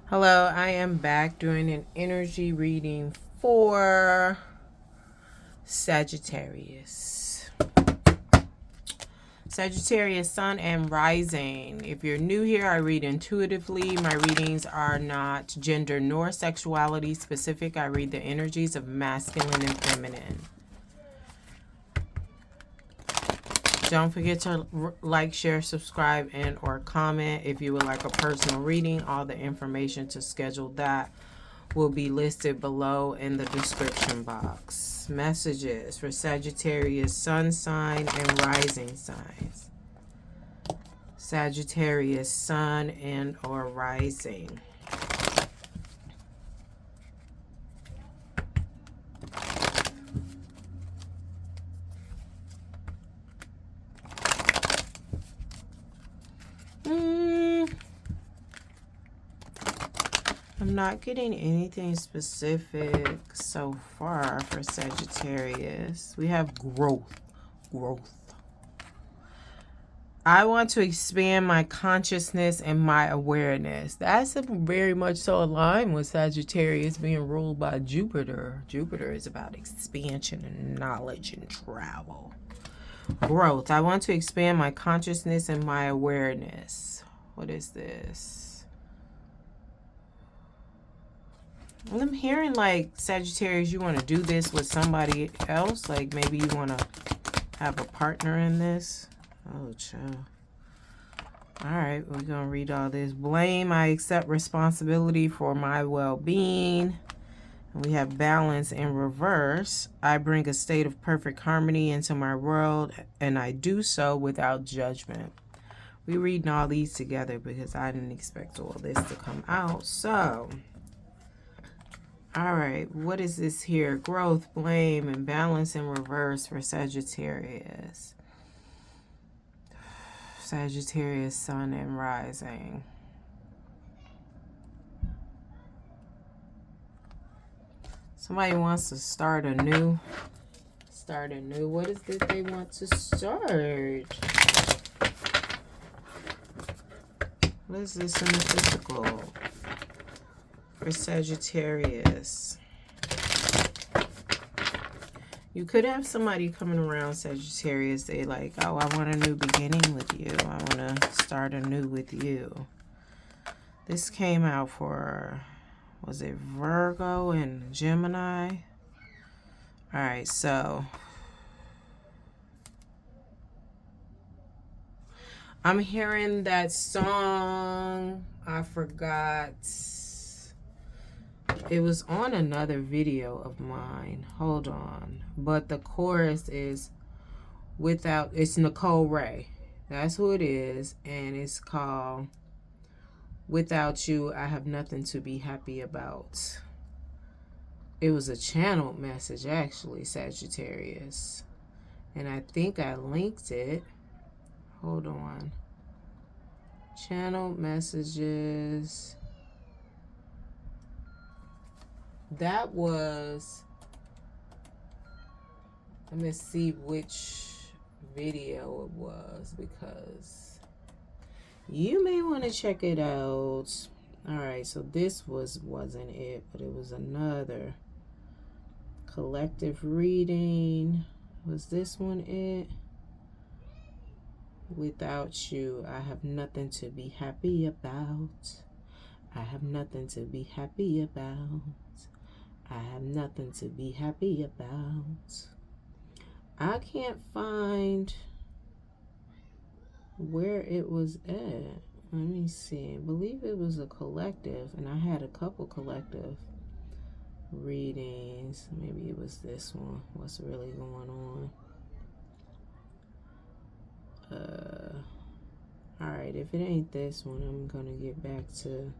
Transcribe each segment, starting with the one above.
Hello, I am back doing an energy reading for Sagittarius. Sagittarius, Sun and Rising. If you're new here, I read intuitively. My readings are not gender nor sexuality specific. I read the energies of masculine and feminine. Don't forget to like, share, subscribe, and or comment. If you would like a personal reading, all the information to schedule that will be listed below in the description box. Messages for Sagittarius Sun sign and rising signs. Sagittarius Sun and or rising. I'm not getting anything specific so far for Sagittarius. We have growth. I want to expand my consciousness and my awareness. That's very much so aligned with Sagittarius being ruled by Jupiter. Jupiter is about expansion and knowledge and travel. Growth. I want to expand my consciousness and my awareness. What is this? Well, I'm hearing like Sagittarius, you want to do this with somebody else. Like maybe you want to have a partner in this. Oh, child. All right, we're going to read all this. Blame. I accept responsibility for my well-being. We have balance in reverse. I bring a state of perfect harmony into my world, and I do so without judgment. We're reading all these together because I didn't expect all this to come out. So, all right, what is this here? Growth, blame, and balance in reverse for Sagittarius. Sagittarius, Sun and Rising. Somebody wants to start anew. What is it they want to start? What is this in the physical for Sagittarius? You could have somebody coming around Sagittarius. They like, oh, I want a new beginning with you. I want to start anew with you. This came out for, was it Virgo and Gemini? All right, so I'm hearing that song. I forgot. It was on another video of mine. Hold on. But the chorus is it's Nicole Ray. That's who it is. And it's called Without You, I Have Nothing to Be Happy About. It was a channeled message, actually, Sagittarius. And I think I linked it. Hold on. Channeled messages. That was, let me see which video it was, because you may want to check it out. All right, so this wasn't it, but it was another collective reading. Was this one it? Without you, I have nothing to be happy about. I have nothing to be happy about. I have nothing to be happy about. I can't find where it was at. Let me see. I believe it was a collective, and I had a couple collective readings. Maybe it was this one. What's really going on? Alright, if it ain't this one, I'm gonna get back to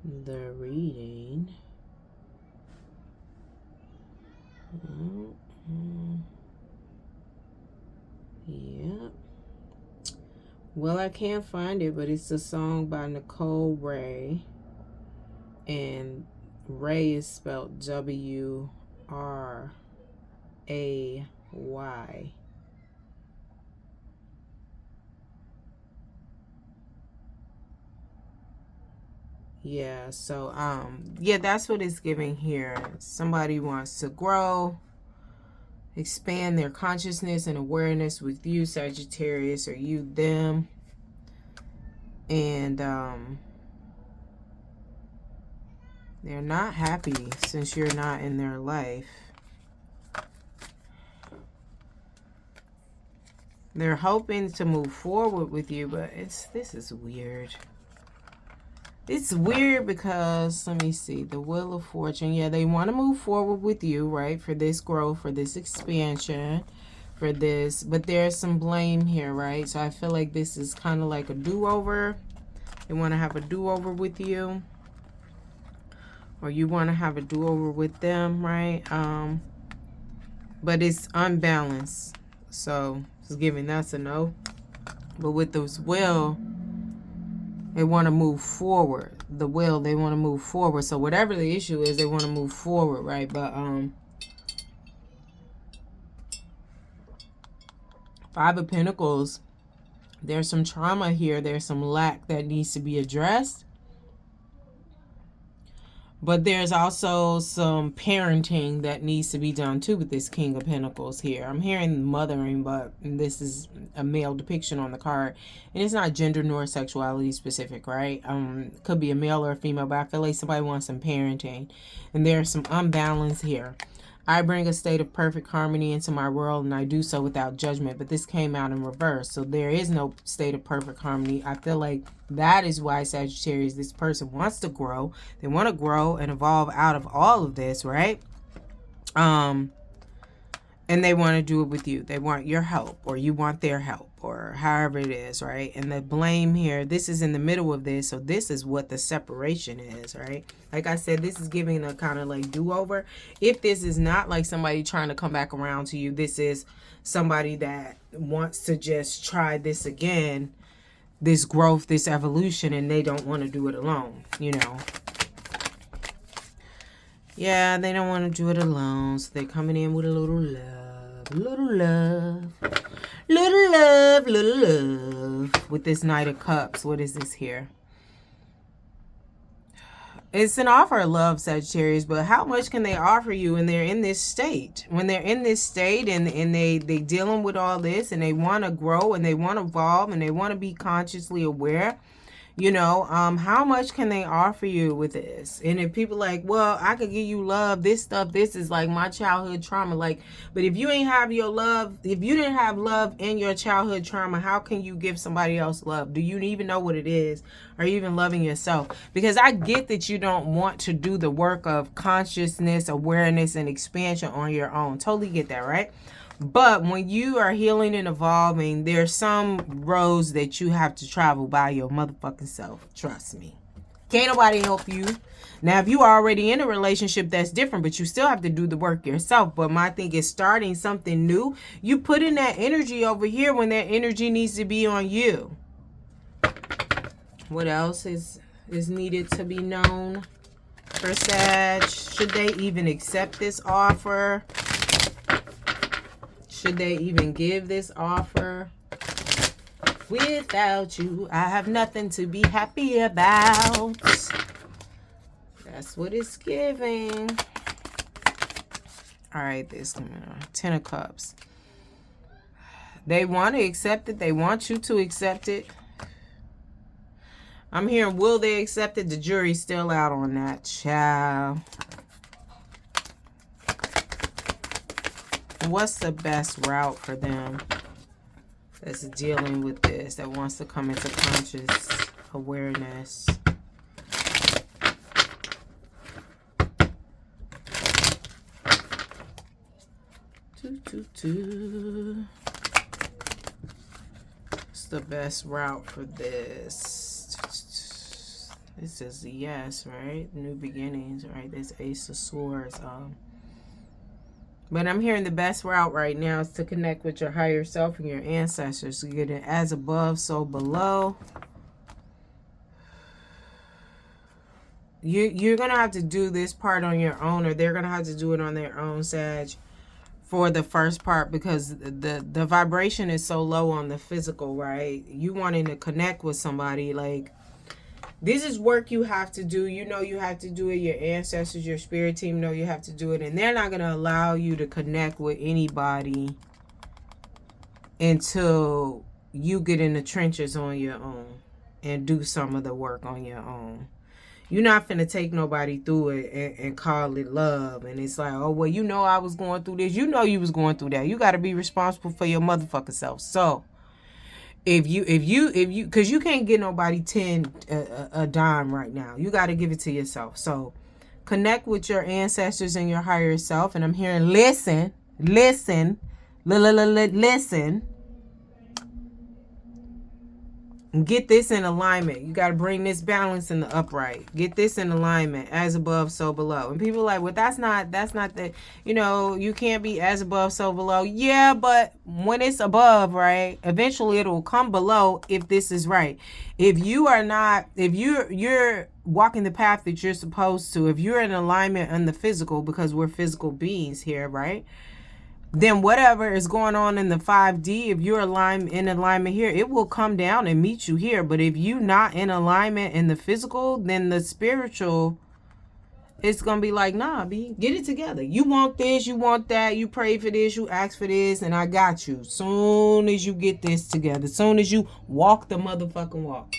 the reading. Yep. Well, I can't find it, but it's a song by Nicole Ray. And Ray is spelled W-R-A-Y. Yeah, so yeah, that's what it's giving here. Somebody wants to grow, expand their consciousness and awareness with you, Sagittarius, or you, them. And they're not happy since you're not in their life. They're hoping to move forward with you, but this is weird. It's weird because, let me see, the Wheel of Fortune. Yeah, they want to move forward with you, right? For this growth, for this expansion, for this. But there's some blame here, right? So I feel like this is kind of like a do-over. They want to have a do-over with you. Or you want to have a do-over with them, right? But it's unbalanced. So it's giving that's a no. But with this will, they want to move forward. The will, they want to move forward. So whatever the issue is, they want to move forward, right? But Five of Pentacles, there's some trauma here. There's some lack that needs to be addressed. But there's also some parenting that needs to be done too with this King of Pentacles here. I'm hearing mothering, but this is a male depiction on the card. And it's not gender nor sexuality specific, right? Could be a male or a female, but I feel like somebody wants some parenting. And there's some unbalance here. I bring a state of perfect harmony into my world, and I do so without judgment. But this came out in reverse. So there is no state of perfect harmony. I feel like that is why, Sagittarius, this person wants to grow. They want to grow and evolve out of all of this, right? And they want to do it with you. They want your help, or you want their help, or however it is, right? And the blame here, this is in the middle of this. So this is what the separation is, right? Like I said, this is giving a kind of like do-over. If this is not like somebody trying to come back around to you, this is somebody that wants to just try this again, this growth, this evolution, and they don't want to do it alone, you know? Yeah, they don't want to do it alone. So they're coming in with a little love. Little love. Little love. Little love. With this Knight of Cups. What is this here? It's an offer of love, Sagittarius. But how much can they offer you when they're in this state? When they're in this state and they dealing with all this, and they want to grow and they want to evolve and they want to be consciously aware. You know, how much can they offer you with this? And if people like, well, I could give you love, this stuff, this is like my childhood trauma. Like, but if you ain't have your love, if you didn't have love in your childhood trauma, how can you give somebody else love? Do you even know what it is? Are you even loving yourself? Because I get that you don't want to do the work of consciousness, awareness, and expansion on your own. Totally get that, right? But when you are healing and evolving, there's some roads that you have to travel by your motherfucking self. Trust me. Can't nobody help you. Now, if you are already in a relationship, that's different, but you still have to do the work yourself. But my thing is starting something new. You put in that energy over here when that energy needs to be on you. What else is needed to be known for Sag? Should they even accept this offer? Should they even give this offer? Without you, I have nothing to be happy about. That's what it's giving. All right, this Ten of Cups. They want to accept it. They want you to accept it. I'm hearing, will they accept it? The jury's still out on that, child. What's the best route for them that's dealing with this, that wants to come into conscious awareness? What's the best route for this? This is a yes, right? New beginnings, right? This Ace of Swords. But I'm hearing the best route right now is to connect with your higher self and your ancestors. To get it as above, so below. You're going to have to do this part on your own, or they're going to have to do it on their own, Sag, for the first part, because the vibration is so low on the physical, right? You wanting to connect with somebody, like, This is work you have to do. You know you have to do it. Your ancestors, your spirit team know you have to do it. And they're not going to allow you to connect with anybody until you get in the trenches on your own and do some of the work on your own. You're not finna take nobody through it and call it love. And it's like, oh, well, you know I was going through this. You know you was going through that. You got to be responsible for your motherfucking self. So if you, because you can't get nobody a dime right now. You got to give it to yourself. So connect with your ancestors and your higher self. And I'm hearing listen. Get this in alignment. You got to bring this balance in the upright. Get this in alignment, as above, so below. And people are like, well, that's not the, you know, you can't be as above, so below. Yeah, but when it's above, right, eventually it'll come below if this is right. If you are not, if you're walking the path that you're supposed to, if you're in alignment on the physical, because we're physical beings here, right? Then whatever is going on in the 5D, if you're in alignment here, it will come down and meet you here. But if you're not in alignment in the physical, then the spiritual, it's going to be like, nah, B, get it together. You want this, you want that, you pray for this, you ask for this, and I got you. Soon as you get this together, soon as you walk the motherfucking walk.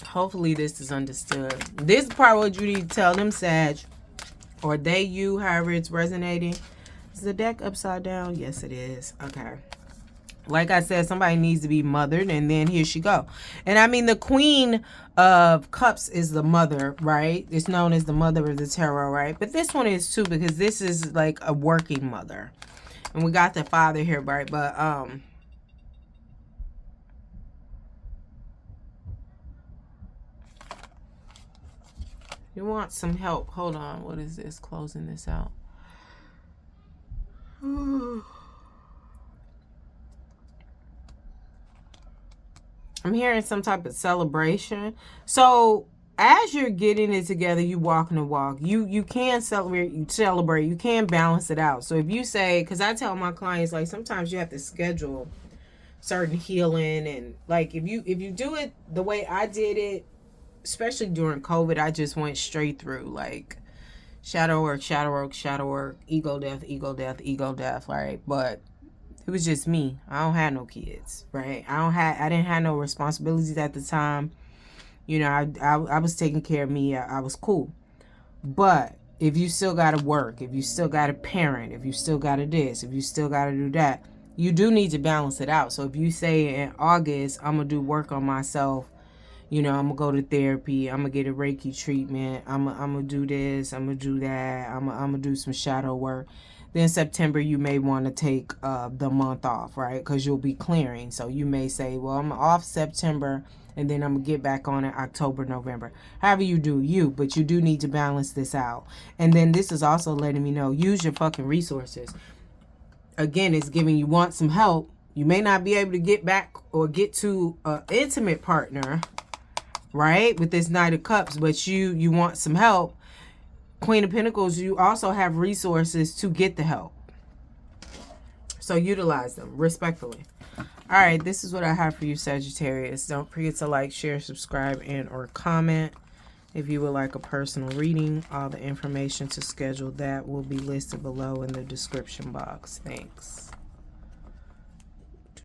Hopefully this is understood. This is part what you need to tell them, Sag. Or they, you, however it's resonating. Is the deck upside down? Yes, it is. Okay. Like I said, somebody needs to be mothered, and then here she go. And I mean, the Queen of Cups is the mother, right? It's known as the mother of the tarot, right? But this one is too, because this is like a working mother. And we got the father here, right? But, you want some help. Hold on. What is this? Closing this out. I'm hearing some type of celebration. So as you're getting it together, you walking the walk. You can celebrate. You can balance it out. So if you say, because I tell my clients, like, sometimes you have to schedule certain healing, and like if you do it the way I did it, especially during COVID, I just went straight through, like, shadow work, ego death, right? But it was just me. I don't have no kids, right? I didn't have no responsibilities at the time. You know, I was taking care of me. I was cool. But if you still got to work, if you still got to parent, if you still got to this, if you still got to do that, you do need to balance it out. So if you say in August, I'm going to do work on myself, you know, I'm going to go to therapy, I'm going to get a Reiki treatment, I'm going to do this, I'm going to do that, I'm going to do some shadow work. Then September, you may want to take the month off, right? Because you'll be clearing. So you may say, well, I'm off September, and then I'm going to get back on it October, November. However you do you, but you do need to balance this out. And then this is also letting me know, use your fucking resources. Again, it's giving you want some help. You may not be able to get back or get to an intimate partner, right, with this Knight of Cups, but you want some help. Queen of Pentacles, you also have resources to get the help. So utilize them respectfully. All right, this is what I have for you, Sagittarius. Don't forget to like, share, subscribe, and or comment. If you would like a personal reading, all the information to schedule that will be listed below in the description box. Thanks.